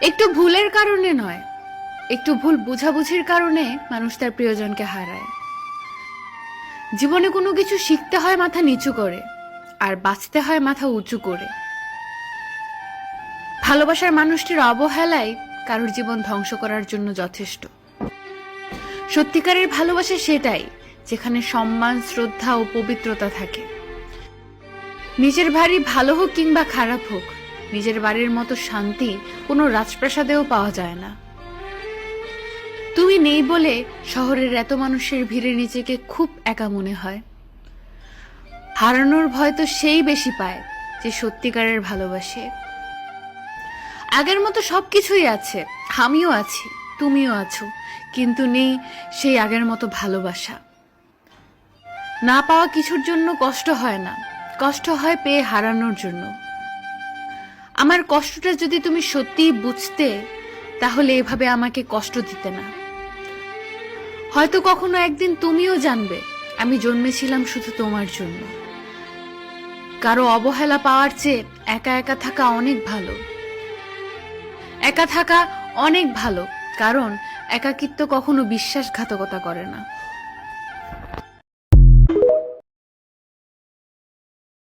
একটু ভুলের কারণে নয়, একটু ভুল বোঝাবুঝির কারণে মানুষ তার প্রিয়জনকে হারায়। জীবনে কোনো কিছু শিখতে হয় মাথা নিচু করে, আর বাঁচতে হয় মাথা উঁচু করে। ভালোবাসার মানুষটির অবহেলাই কারোর জীবন ধ্বংস করার জন্য যথেষ্ট। সত্যিকারের ভালোবাসা সেটাই যেখানে সম্মান, শ্রদ্ধা ও পবিত্রতা থাকে। নিজের বাড়ি ভালো হোক কিংবা খারাপ হোক, নিজের বাড়ির মতো শান্তি কোনো রাজপ্রাসাদেও পাওয়া যায় না। তুমি নেই বলে শহরের এত মানুষের ভিড়ে নিজেকে খুব একা মনে হয়। হারানোর ভয় তো সেই বেশি পায় যে সত্যিকারের ভালোবাসে। আগের মতো সবকিছুই আছে, আমিও আছি, তুমিও আছো, কিন্তু নেই সেই আগের মতো ভালোবাসা। না পাওয়া কিছুর জন্য কষ্ট হয় না, কষ্ট হয় পেয়ে হারানোর জন্য। আমার কষ্টটা যদি তুমি সত্যিই বুঝতে, তাহলে এভাবে আমাকে কষ্ট দিতে না। হয়তো কখনো একদিন তুমিও জানবে আমি জন্মেছিলাম শুধু তোমার জন্য। কারো অবহেলা পাওয়ার চেয়ে একা একা থাকা অনেক ভালো। একা থাকা অনেক ভালো, কারণ একাকিত্ব কখনো বিশ্বাসঘাতকতা করে না।